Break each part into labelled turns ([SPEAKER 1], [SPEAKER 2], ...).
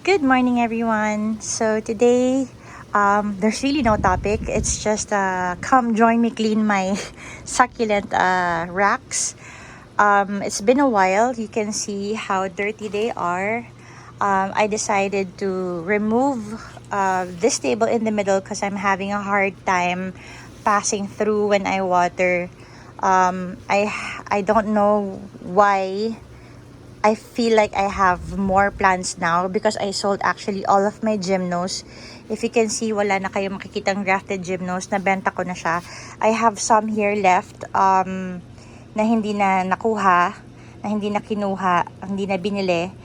[SPEAKER 1] Good morning, everyone. So today, there's really no topic. It's just come join me clean my succulent racks. It's been a while. You can see how dirty they are. I decided to remove this table in the middle because I'm having a hard time passing through when I water. I don't know why I feel like I have more plants now because I sold actually all of my gymnos. If you can see, wala na kayo makikitang grafted gymnos. Nabenta ko na siya. I have some here left na hindi na nakuha, na hindi na kinuha, hindi na binili.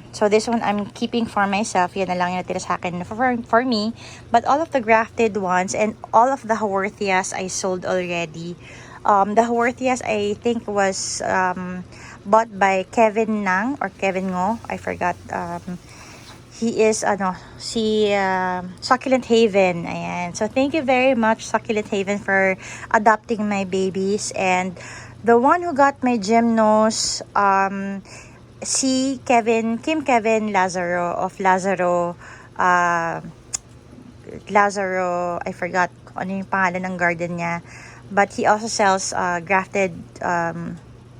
[SPEAKER 1] So this one I'm keeping for myself. Yan na lang yung natira sa akin for me. But all of the grafted ones and all of the Haworthias I sold already. The Haworthias I think was bought by Kevin Nang or Kevin Ngo. I forgot. He is Succulent Haven. Ayan. So thank you very much, Succulent Haven, for adopting my babies. And the one who got my gymnos, Kim Kevin Lazaro of Lazaro, I forgot kung ano yung pangalan ng garden niya. But he also sells grafted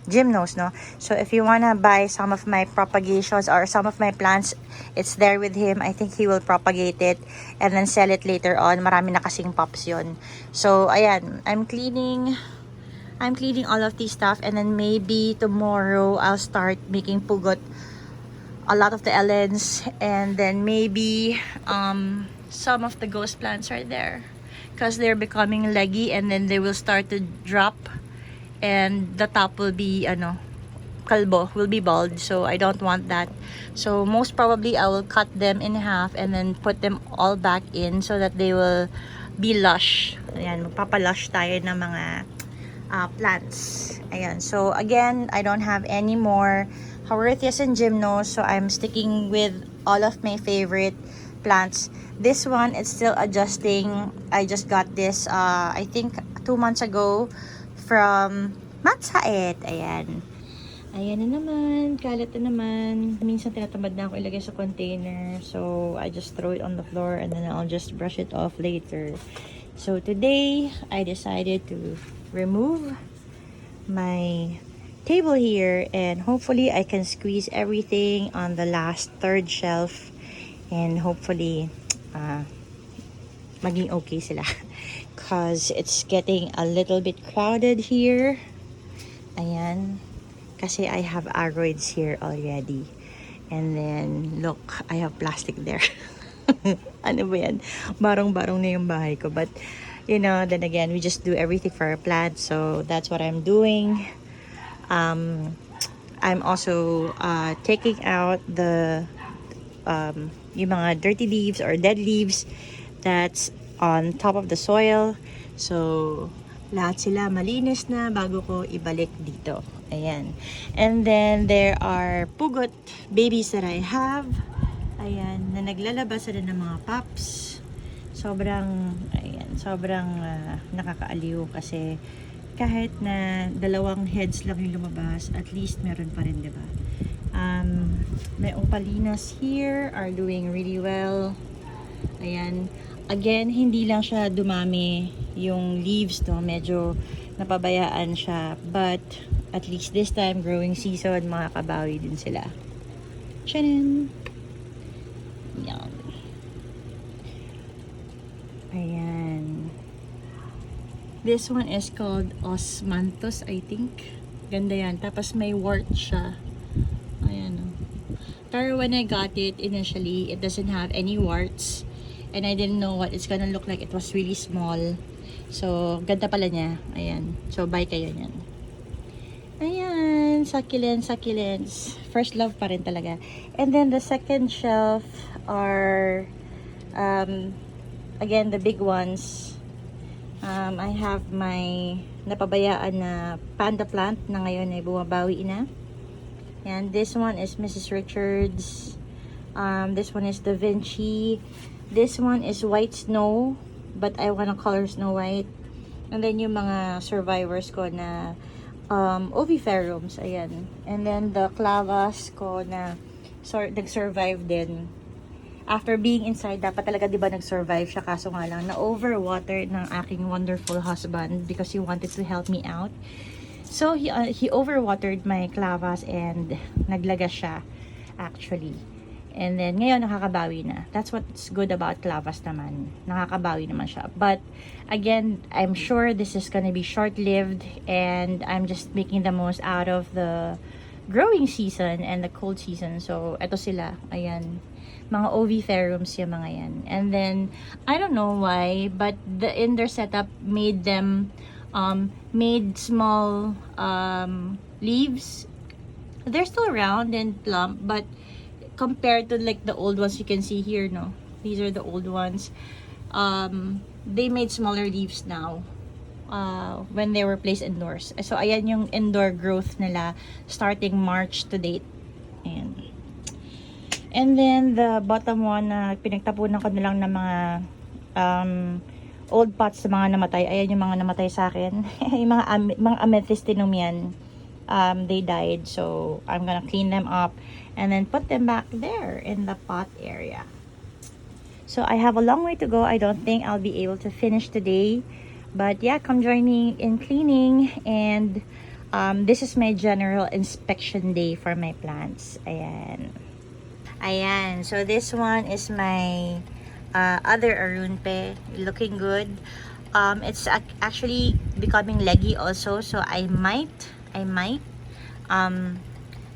[SPEAKER 1] gymnos, no? So if you wanna buy some of my propagations or some of my plants, it's there with him. I think he will propagate it and then sell it later on. Marami na kasing pops yun. So ayan, I'm cleaning all of these stuff, and then maybe tomorrow I'll start making pugot a lot of the Ellens, and then maybe some of the ghost plants are there because they're becoming leggy, and then they will start to drop, and the top will be kalbo, will be bald. So I don't want that. So most probably I will cut them in half and then put them all back in so that they will be lush. Ayan, magpapalush tayo ng mga plants. Ayan. So again, I don't have any more Haworthias and gymnos, so I'm sticking with all of my favorite plants. This one, it's still adjusting. I just got this I think 2 months ago from Matsaet. Ayan. Ayan na naman. Kalat na naman. Minsan tinatamad na ako ilagay sa container. So I just throw it on the floor and then I'll just brush it off later. So today, I decided to remove my table here, and hopefully I can squeeze everything on the last third shelf, and hopefully maging okay sila because it's getting a little bit crowded here. Ayan, kasi I have aroids here already, and then look, I have plastic there. Ano ba yan? Barong-barong na yung bahay ko, but then again, we just do everything for our plants, so that's what I'm doing. I'm also taking out the yung mga dirty leaves or dead leaves that's on top of the soil. So lahat sila malinis na bago ko ibalik dito. Ayan. And then there are pugot babies that I have. Ayan, na naglalabas sila ng mga pups. Sobrang nakakaaliw kasi kahit na dalawang heads lang yung lumabas, at least meron pa rin, diba? My opalinas here are doing really well. Ayan. Again, hindi lang siya dumami yung leaves, no? Medyo napabayaan siya. But at least this time, growing season, makakabawi din sila. Chanin! Yan. Ayan. This one is called Osmanthus, I think. Ganda yan. Tapos may wart siya. Ayan. Pero when I got it initially, it doesn't have any warts. And I didn't know what it's gonna look like. It was really small. So, ganda pala niya. Ayan. So, buy kayo niyan. Ayan. Succulents. First love pa rin talaga. And then the second shelf are again, the big ones. I have my napabayaan na panda plant na ngayon ay bumabawi na. And this one is Mrs. Richards. This one is Da Vinci. This one is White Snow, but I wanna color Snow White. And then yung mga survivors ko na oviferums, ayan. And then the clavas ko na nag-survive din. After being inside, dapat talaga, di ba, nag-survive siya. Kaso nga lang, na-overwatered ng aking wonderful husband because he wanted to help me out. So, he overwatered my clavas and naglagas siya, actually. And then, ngayon, nakakabawi na. That's what's good about clavas naman. Nakakabawi naman siya. But, again, I'm sure this is gonna be short-lived and I'm just making the most out of the growing season and the cold season. So, eto sila. Ayan. Mga oviferums yung mga yan. And then, I don't know why, but the indoor setup made them, made small leaves. They're still round and plump, but compared to like the old ones you can see here, no? These are the old ones. They made smaller leaves now when they were placed indoors. So, ayan yung indoor growth nila starting March to date. And then, the bottom one na pinagtapunan ko na lang ng mga old pots sa mga namatay. Ayan yung mga namatay sa akin. Yung mga amethystinum yan. They died. So, I'm gonna clean them up and then put them back there in the pot area. So, I have a long way to go. I don't think I'll be able to finish today. But yeah, come join me in cleaning. And this is my general inspection day for my plants. Ayan. So, this one is my other arunpe. Looking good. It's actually becoming leggy also. So, I might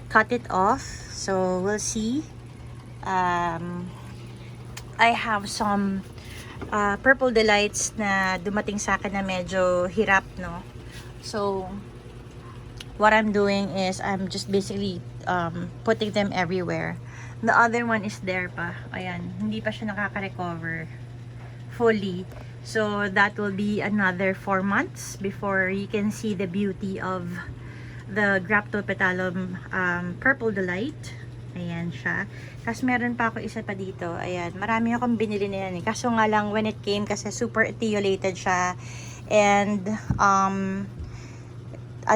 [SPEAKER 1] cut it off. So, we'll see. I have some purple delights na dumating sa akin na medyo hirap, no? So, what I'm doing is I'm just basically putting them everywhere. The other one is there pa. Ayan, hindi pa siya nakaka-recover fully. So, that will be another 4 months before you can see the beauty of the Graptopetalum Purple Delight. Ayan siya. Kasi meron pa ako isa pa dito. Ayan, marami akong binili na yan. Kaso nga lang, when it came, kasi super etiolated siya. And, ang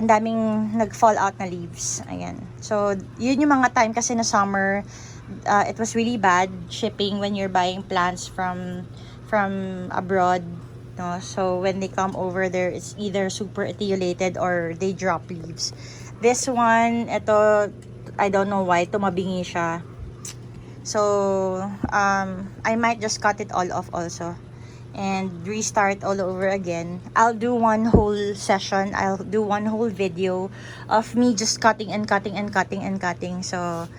[SPEAKER 1] daming nag-fall out na leaves. Ayan. So, yun yung mga time kasi na summer, it was really bad shipping when you're buying plants from abroad, no? So when they come over there, it's either super etiolated or they drop leaves. This one, ito, I don't know why, tumabingi siya. So I might just cut it all off also and restart all over again. I'll do one whole session, I'll do one whole video of me just cutting and cutting and cutting and cutting. So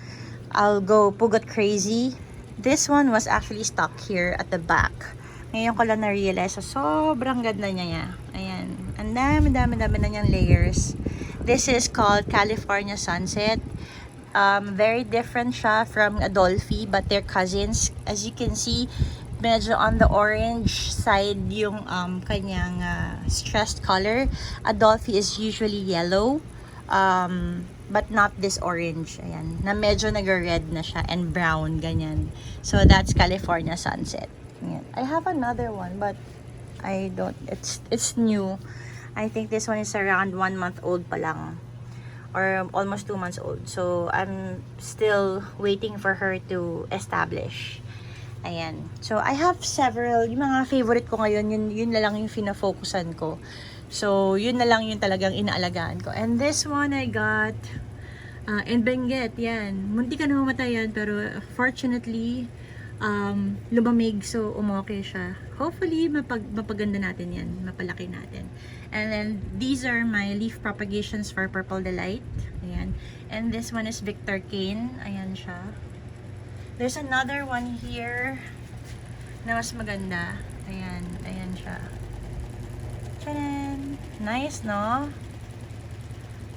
[SPEAKER 1] I'll go pugot crazy. This one was actually stuck here at the back. Ngayon ko lang na-realize. So, sobrang ganda niya. Ayan. Ang dami na niyang layers. This is called California Sunset. Very different siya from Adolphi, but they're cousins. As you can see, medyo on the orange side yung kanyang stressed color. Adolphi is usually yellow. But not this orange. Ayan. Na medyo nag-red na siya and brown, ganyan. So, that's California Sunset. Ayan. I have another one, but I don't, it's new. I think this one is around 1 month old pa lang. Or almost 2 months old. So, I'm still waiting for her to establish. Ayan. So, I have several, yung mga favorite ko ngayon, yun na lang yung fina-focusan ko. So, yun na lang yung talagang inaalagaan ko. And this one I got in Benguet, yan. Munti ka na mamatay yan, pero fortunately, lumamig, so umoke siya. Hopefully, mapaganda natin yan. Mapalaki natin. And then, these are my leaf propagations for Purple Delight. Ayan. And this one is Victor Cane. Ayan siya. There's another one here na mas maganda. Ayan. Ayan siya. Tcharan! Nice, no?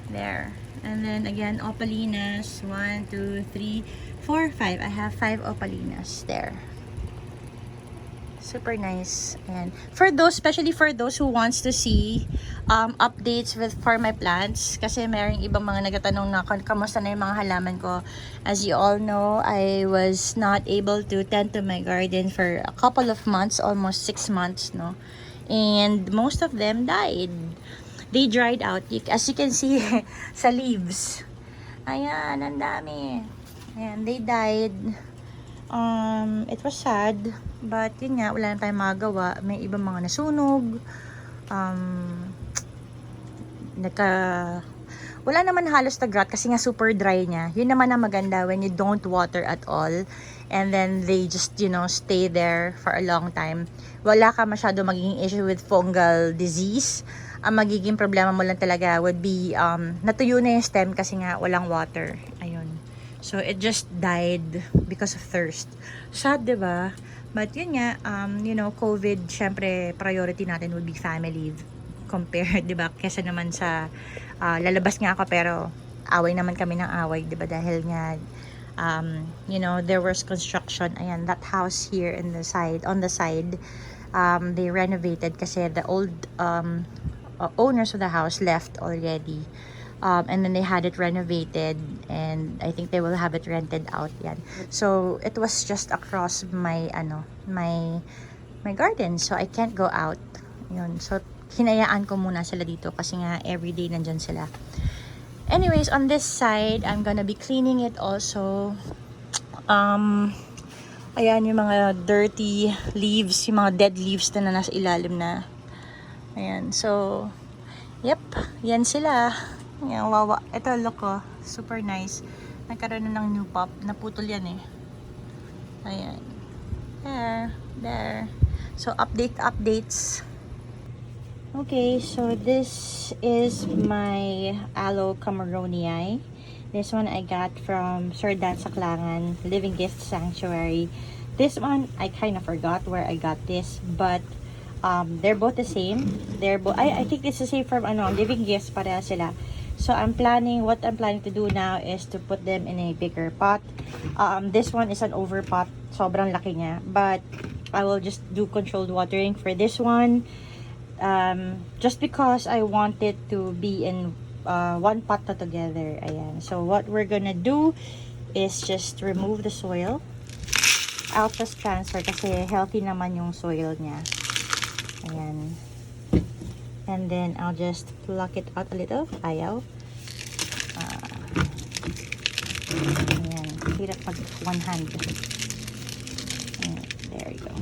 [SPEAKER 1] There. And then, again, opalinas. 1, 2, 3, 4, 5. I have 5 opalinas there. Super nice. And for those, especially for those who wants to see updates for my plants, kasi mayroong ibang mga nagtatanong na kamusta na yung mga halaman ko. As you all know, I was not able to tend to my garden for a couple of months, almost 6 months, no? And most of them died. They dried out. As you can see sa leaves. Ayan, ang dami. Ayan, they died. It was sad, but yun nga, wala na tayong magagawa. May ibang mga nasunog. Nagka wala naman halos na drought kasi nga super dry niya. Yun naman ang maganda when you don't water at all and then they just, you know, stay there for a long time. Wala ka masyado magiging issue with fungal disease. Ang magiging problema mo lang talaga would be natuyo na yung stem kasi nga walang water. Ayun. So it just died because of thirst. Sad, 'di ba? But yun nga, you know, COVID, syempre priority natin would be family compared, 'di ba? Kesa naman sa lalabas nga ako pero away naman kami ng away, 'di ba? Dahil nga you know, there was construction. Ayan, that house here in the side, on the side, they renovated kasi the old owners of the house left already. And then they had it renovated and I think they will have it rented out yan. So it was just across my my garden, so I can't go out. Yun. So hinayaan ko muna sila dito kasi nga everyday nandyan sila. Anyways, on this side, I'm gonna be cleaning it also. Ayan yung mga dirty leaves, yung mga dead leaves na nasa ilalim na. Ayan, so, yep, yan sila. Ayan, wawa. Ito, look oh, super nice. Nagkaroon na ng new pop. Naputol yan eh. Ayan. There. So, updates. Okay, so this is my aloe cameronii. This one I got from Sir Dan Saklangan, Living Gift Sanctuary. This one, I kind of forgot where I got this, but they're both the same. I think this is the same from Living Gifts, pareha sila. So what I'm planning to do now is to put them in a bigger pot. This one is an over pot, sobrang laki niya, but I will just do controlled watering for this one. Just because I want it to be in one pot na together. Ayan. So what we're gonna do is just remove the soil. I'll just transfer kasi healthy naman yung soil niya. Ayan. And then I'll just pluck it out a little. Ayaw. Ayan. Hirap pag one hand. Ayan. There you go.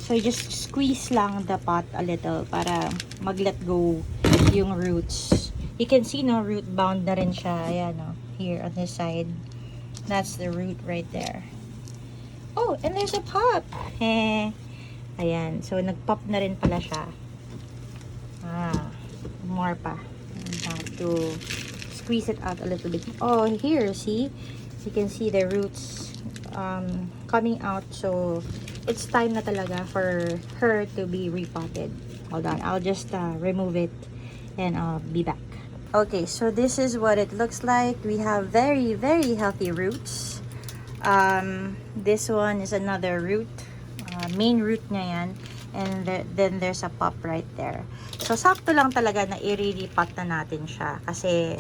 [SPEAKER 1] So, just squeeze lang the pot a little para mag-let go yung roots. You can see, no, root bound na rin siya. Ayan, no, here on this side. That's the root right there. Oh, and there's a pop. Ayan. So, nag-pop na rin pala siya. More pa. I have to squeeze it out a little bit. Oh, here, see? You can see the roots coming out. So, it's time na talaga for her to be repotted. Hold on, I'll just remove it and I'll be back. Okay, so this is what it looks like. We have very, very healthy roots. This one is another root. Main root niya yan. And then there's a pop right there. So, sakto lang talaga na i-repot na natin siya. Kasi,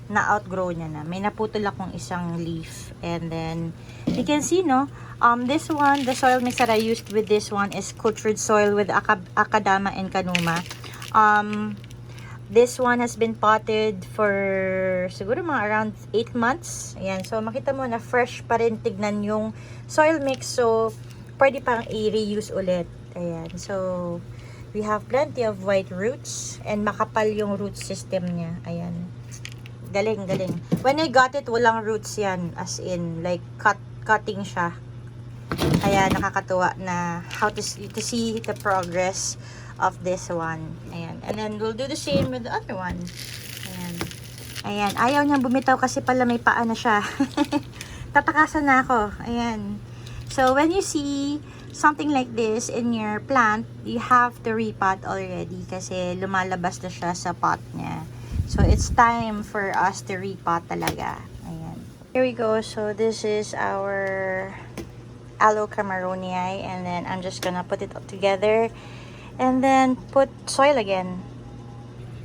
[SPEAKER 1] na-outgrow niya na. May naputol akong isang leaf. And then, you can see, no? This one, the soil mix that I used with this one is cultured soil with Akadama and Kanuma. This one has been potted for siguro mga around 8 months. Ayan. So, makita mo na fresh pa rin tignan yung soil mix. So, pwede pang i-reuse ulit. Ayan. So, we have plenty of white roots and makapal yung root system niya. Ayan. Galing, galing. When I got it, walang roots yan. As in, like, cutting siya. Kaya nakakatuwa na how to see the progress of this one. Ayan. And then, we'll do the same with the other one. Ayan. Ayan. Ayaw niyang bumitaw kasi pala may paa na siya. Tatakasan na ako. Ayan. So, when you see something like this in your plant, you have to repot already kasi lumalabas na siya sa pot niya. So, it's time for us to repot talaga. Ayan. Here we go. So, this is our aloe cameronii, and then I'm just gonna put it all together and then put soil again.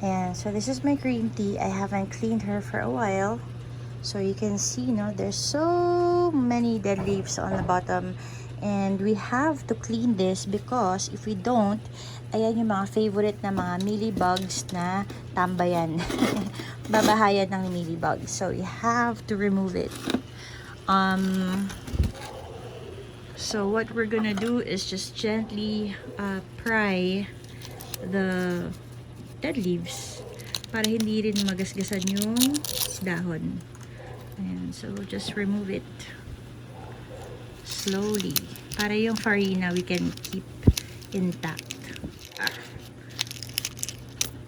[SPEAKER 1] And so, this is my green tea. I haven't cleaned her for a while. So, you can see, no, there's so many dead leaves on the bottom. And we have to clean this because if we don't, ayan yung mga favorite na mga mealybugs na tambayan. Babahayan ng mealybugs. So, you have to remove it. Um, so what we're gonna do is just gently pry the dead leaves para hindi rin magasgasan yung dahon. Ayan, so just remove it slowly para yung farina we can keep intact.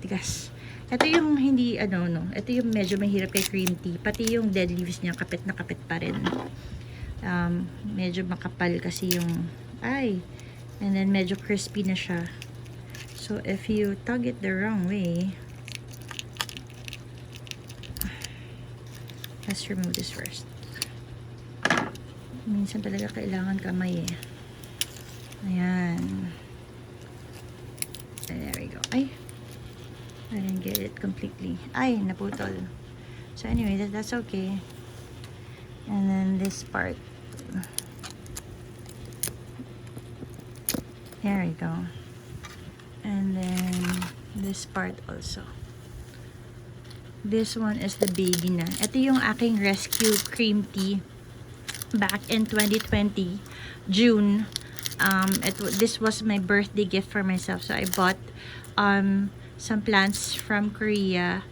[SPEAKER 1] Tigas. Ito yung hindi no. Ito yung medyo mahirap kay cream tea. Pati yung dead leaves niya kapit na kapit pa rin. Medyo makapal kasi yung and then medyo crispy na siya. So if you tug it the wrong way, let's remove this first. Minsan talaga kailangan kamay eh. Ayan. There we go. Ay, I didn't get it completely. Ay, naputol. So anyway, that's okay. And then this part. There we go. And then this part also. This one is the baby na. Ito yung aking rescue cream tea back in 2020 June. This was my birthday gift for myself. So I bought some plants from Korea,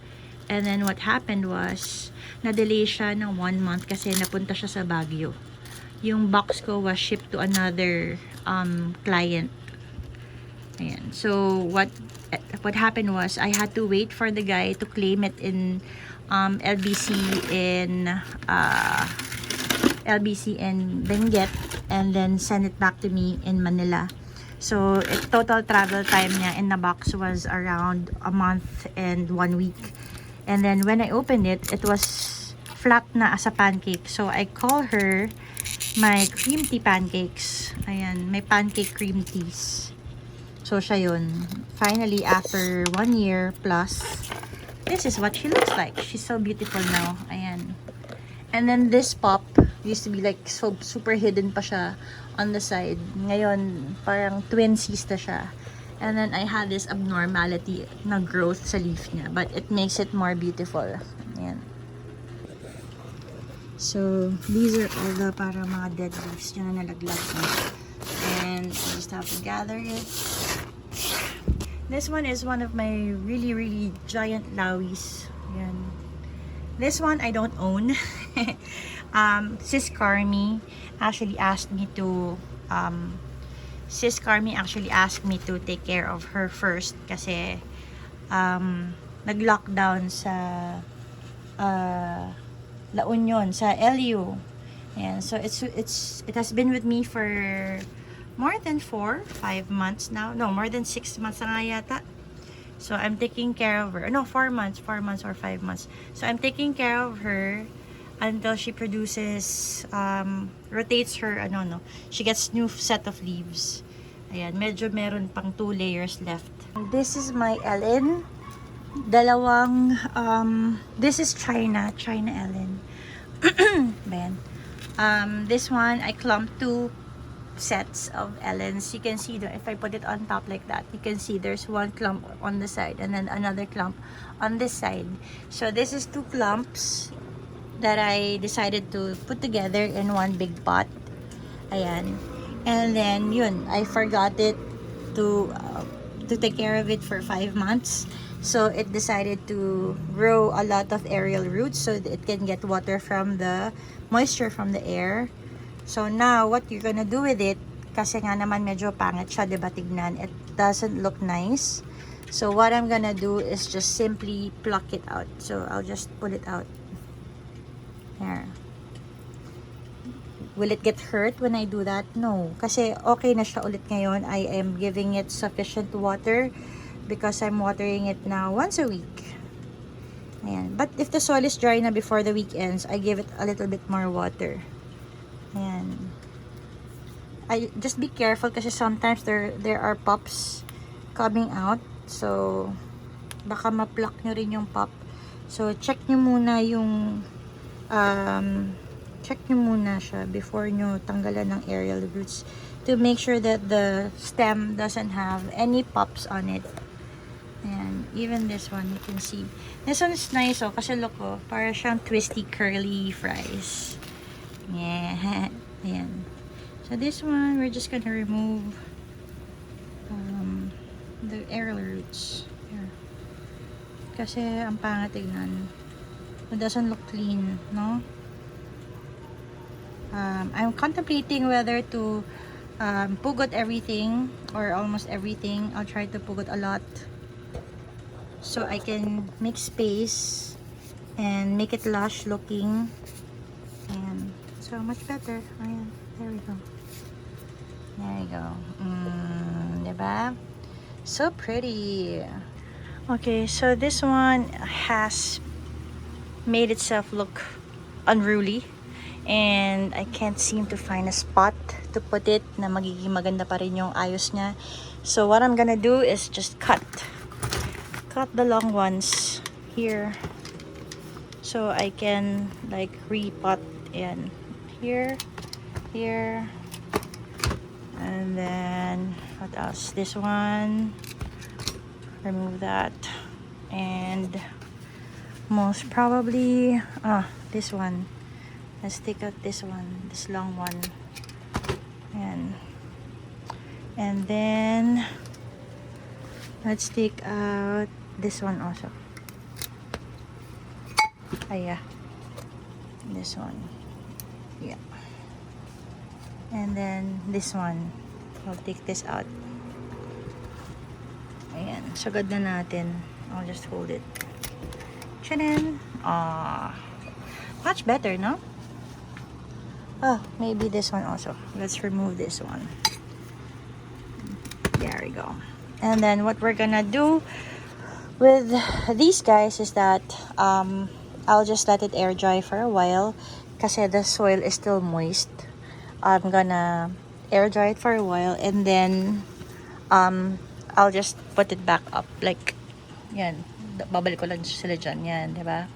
[SPEAKER 1] and then what happened was na-delay siya ng 1 month kasi napunta siya sa Baguio. Yung box ko was shipped to another client. Ayan. So what happened was I had to wait for the guy to claim it in LBC in Benguet, and then send it back to me in Manila. So total travel time niya in the box was around a month and 1 week. And then when I opened it, it was flat na as a pancake. So I call her my cream tea pancakes. Ayan, may pancake cream teas. So siya yun. Finally, after 1 year plus, this is what she looks like. She's so beautiful now. Ayan. And then this pop used to be like so super hidden pa siya on the side. Ngayon, parang twinsies na siya. And then I had this abnormality na growth sa leaf niya. But it makes it more beautiful. Ayan. So, these are all the para mga dead leaves na nalaglag na. And I just have to gather it. This one is one of my really giant lawis. Ayan. This one I don't own. Sis Carmi actually asked me to take care of her first kasi nag-lockdown sa La Union, sa LU. And so it has been with me for more than 4-5 months now. No, more than 6 months na nga yata. So I'm taking care of her. No, 4 months or 5 months. So I'm taking care of her until she produces, rotates her, she gets new set of leaves. Ayan, medyo meron pang 2 layers left. This is my Ellen. This is China Ellen. Ben. This one, I clumped 2 sets of Ellens. You can see if I put it on top like that, you can see there's 1 clump on the side and then another clump on this side. So this is 2 clumps that I decided to put together in 1 big pot. Ayan. And then yun, I forgot it to take care of it for 5 months. So it decided to grow a lot of aerial roots so that it can get water from the moisture from the air. So now, what you're gonna do with it, kasi nga naman medyo pangit siya, diba, tignan, it doesn't look nice. So what I'm gonna do is just simply pluck it out. So I'll just pull it out. There. Will it get hurt when I do that? No. Kasi okay na siya ulit ngayon. I am giving it sufficient water because I'm watering it now once a week. Ayan. But if the soil is dry na before the weekends, I give it a little bit more water. Ayan. Just be careful kasi sometimes there are pops coming out. So, baka ma-pluck nyo rin yung pop. So, check nyo muna siya before nyo tanggalan ng aerial roots to make sure that the stem doesn't have any pops on it. Ayan. Even this one, you can see. This one is nice kasi look, para siyang twisty curly fries. Yeah. Ayan. So this one, we're just gonna remove the aerial roots. Here. Kasi ang pangit tignan. It doesn't look clean, no? I'm contemplating whether to pugot everything or almost everything. I'll try to pugot a lot so I can make space and make it lush looking, and so much better. Ayan, there we go. There you go. Diba? So pretty. Okay, so this one has made itself look unruly, and I can't seem to find a spot to put it na magiging maganda pa rin yung ayos niya. So what I'm gonna do is just cut the long ones here so I can like repot in here, and then what else? This one, remove that, and most probably this one. Let's take out this one, this long one, and then let's take out this one also. Yeah, this one, yeah, and then this one, I'll take this out. Ayan, sagad na natin. I'll just hold it. Chanan! Much better, no? Oh, maybe this one also. Let's remove this one. There we go. And then what we're gonna do with these guys is that I'll just let it air dry for a while kasi the soil is still moist. I'm gonna air dry it for a while, and then I'll just put it back up like yan. Babalik ko lang sila dyan. Yan, diba?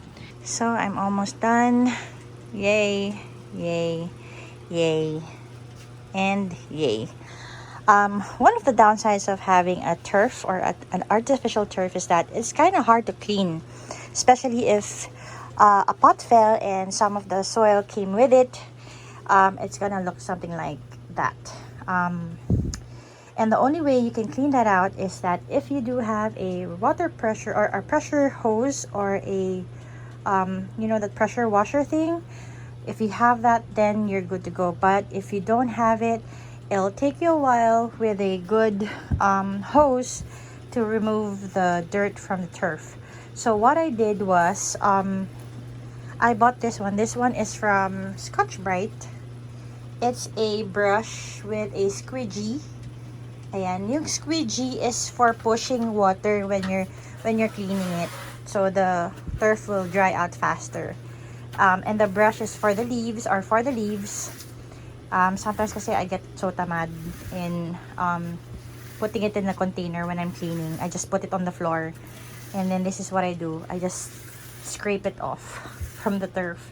[SPEAKER 1] So I'm almost done. Yay, yay, yay, and yay. One of the downsides of having a turf or an artificial turf is that it's kind of hard to clean, especially if a pot fell and some of the soil came with it. It's gonna look something like that. And the only way you can clean that out is that if you do have a water pressure or a pressure hose or a you know, that pressure washer thing, if you have that, then you're good to go. But if you don't have it, it'll take you a while with a good hose to remove the dirt from the turf. So what I did was I bought this one. This one is from Scotch-Brite. It's a brush with a squeegee. Ayan, yung squeegee is for pushing water when you're cleaning it, so the turf will dry out faster. And the brush is for the leaves, sometimes kasi I get so tamad in putting it in a container when I'm cleaning. I just put it on the floor, and then this is what I do. I just scrape it off from the turf.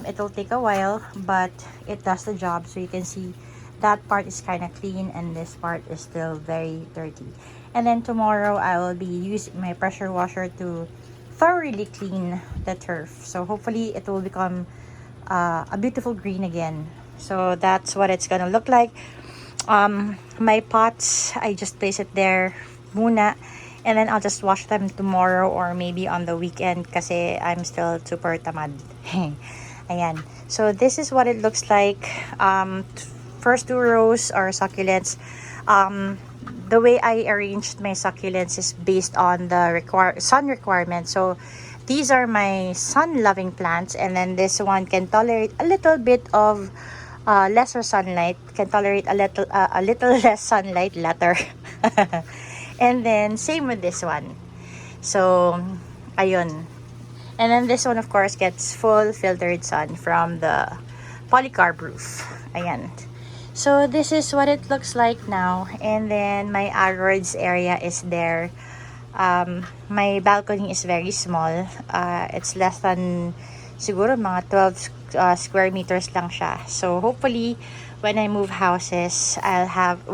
[SPEAKER 1] It'll take a while, but it does the job. So you can see that part is kind of clean and this part is still very dirty. And then tomorrow I will be using my pressure washer to thoroughly clean the turf. So hopefully it will become a beautiful green again. So that's what it's gonna look like. My pots, I just place it there muna, and then I'll just wash them tomorrow or maybe on the weekend kasi I'm still super tamad. Ayan. So this is what it looks like. First 2 rows are succulents. The way I arranged my succulents is based on the sun requirement. So these are my sun-loving plants, and then this one can tolerate a little bit of lesser sunlight. Can tolerate a little less sunlight later. And then same with this one. So ayun. And then this one, of course, gets full filtered sun from the polycarb roof. Ayan. So this is what it looks like now. And then my aroids area is there. My balcony is very small. It's less than siguro mga 12 square meters lang siya. So hopefully when I move houses, I'll have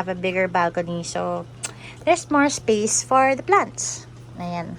[SPEAKER 1] a bigger balcony. So there's more space for the plants. Ayan.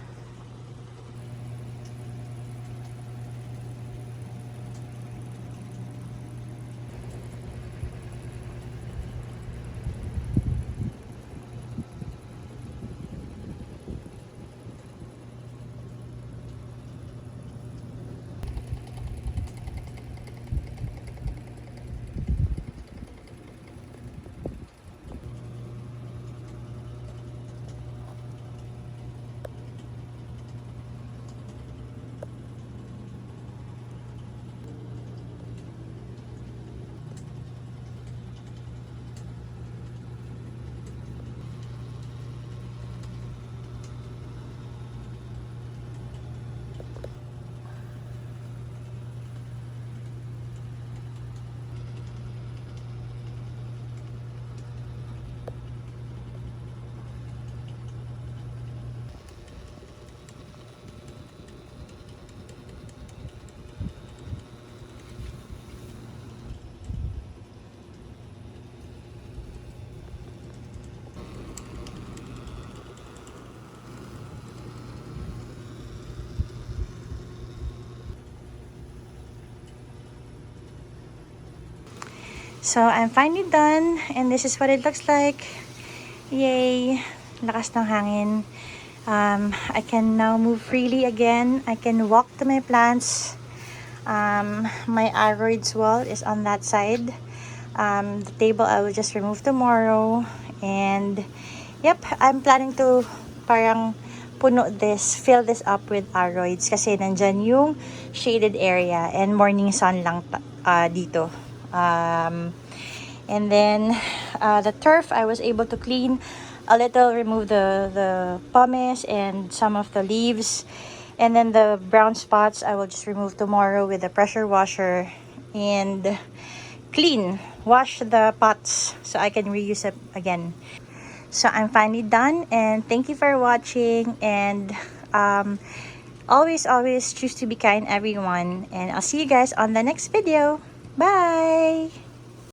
[SPEAKER 1] So I'm finally done and this is what it looks like. Yay! Lakas ng hangin. I can now move freely again. I can walk to my plants. My aroids wall is on that side. The table I will just remove tomorrow. And yep, I'm planning to parang fill this up with aroids kasi nandyan yung shaded area and morning sun lang dito. And then the turf I was able to clean a little, remove the pumice and some of the leaves, and then the brown spots I will just remove tomorrow with a pressure washer and wash the pots so I can reuse it again. So I'm finally done and thank you for watching, and always choose to be kind, everyone, and I'll see you guys on the next video. Bye.